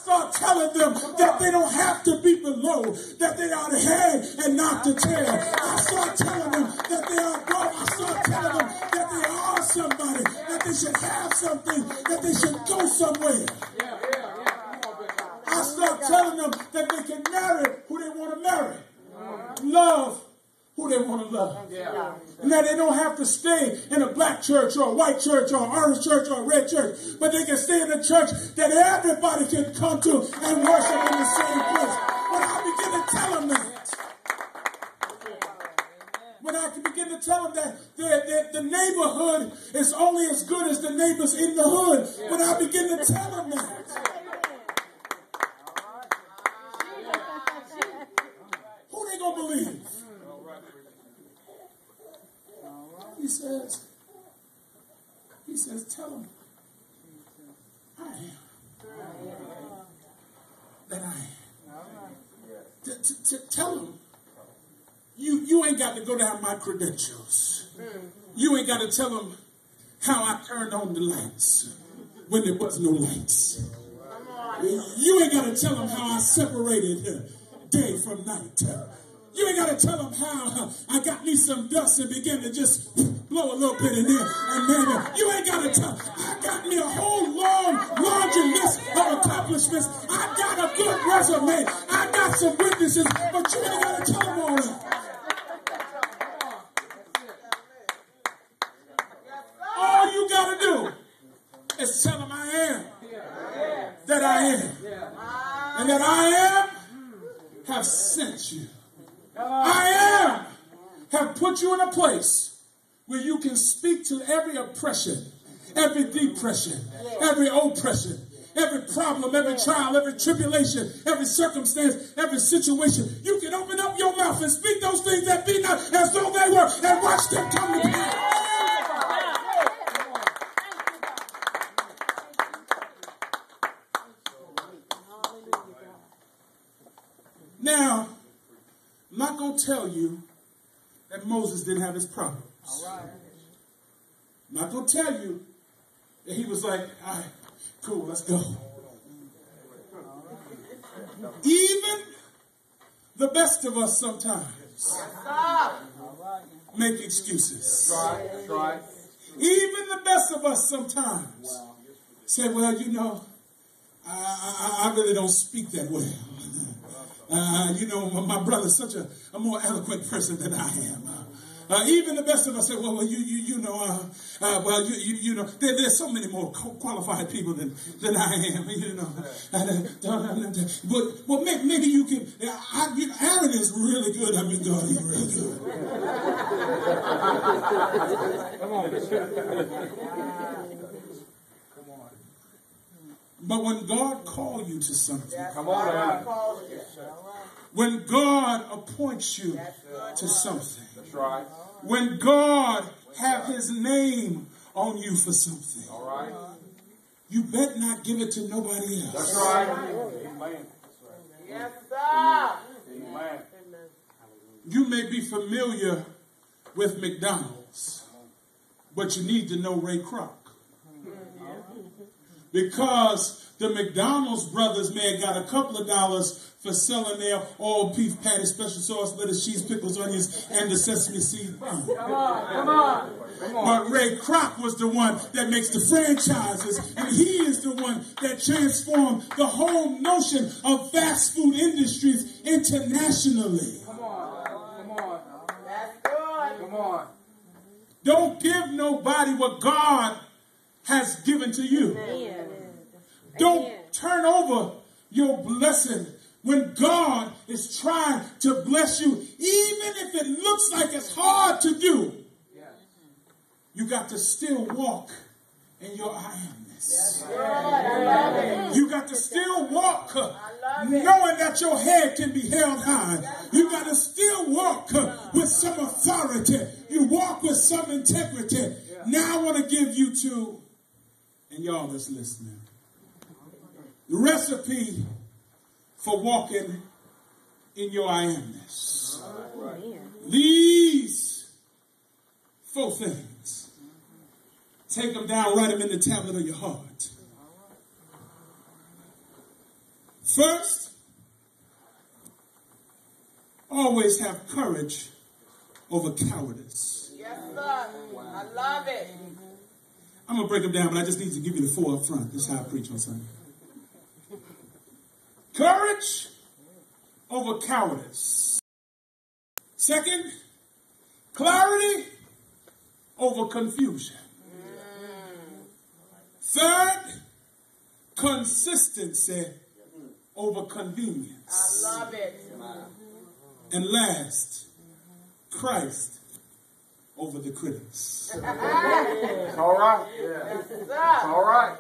Start telling them that they don't have to be below, that they are the head and not the tail. I start telling them that they are above. I start telling them that they are somebody, that they should have something, that they should go somewhere. I start telling them that they can marry who they want to marry, love who they want to love. And that they don't have to stay in a black church or a white church or an orange church or a red church, but they can stay in a church that everybody can come to and worship in the same place. When I begin to tell them that, when I can begin to tell them that the neighborhood is only as good as the neighbors in the hood, when I begin to tell them that, who they gonna believe? He says, tell them I am. That I am. Tell them you ain't got to go down my credentials. You ain't got to tell them how I turned on the lights when there was no lights. You ain't got to tell them how I separated day from night. You ain't got to tell them how I got me some dust and began to just blow a little bit in there. And maybe you ain't got to tell them. I got me a whole long laundry list of accomplishments. I got a good resume. I got some witnesses. But you ain't got to tell them all that. All you got to do is tell them I am. That I am. And that I am have sent you. I am have put you in a place where you can speak to every oppression, every depression, every oppression, every problem, every trial, every tribulation, every circumstance, every situation. You can open up your mouth and speak those things that be not as though they were and watch them come to pass. Now, I'm not going to tell you that Moses didn't have his problems. I'm not going to tell you that he was like, all right, cool, let's go. Even the best of us sometimes make excuses. Even the best of us sometimes say, well, you know, I really don't speak that well. You know, my brother's such a more eloquent person than I am. Even the best of us say, well, you know, there's so many more qualified people than I am, you know. Well, maybe you can. Aaron is really good. I mean, God, he's really good. Come on. But when God calls you to something, when God appoints you to something, when God have his name on you for something, you better not give it to nobody else. That's right. Amen. Yes, sir. Amen. You may be familiar with McDonald's, but you need to know Ray Kroc. Because the McDonald's brothers may have got a couple of dollars for selling their all beef patty, special sauce, lettuce, cheese, pickles, onions, and the sesame seed bun. Come on. But Ray Kroc was the one that makes the franchises, and he is the one that transformed the whole notion of fast food industries internationally. Come on. That's good. Come on. Don't give nobody what God has given to you. Don't turn over your blessing when God is trying to bless you, even if it looks like it's hard to do. You got to still walk in your I amness. You got to still walk knowing that your head can be held high. You got to still walk with some authority. You walk with some integrity. Now I want to give you two, and y'all that's listening, the recipe for walking in your I amness. These 4 things. Take them down, write them in the tablet of your heart. First, always have courage over cowardice. Yes, sir. I love it. I'm going to break them down, but I just need to give you the 4 up front. This is how I preach on Sunday. Courage over cowardice. Second, clarity over confusion. Third, consistency over convenience. I love it. And last, Christ over the critics. It's all right. Yeah. It's all right.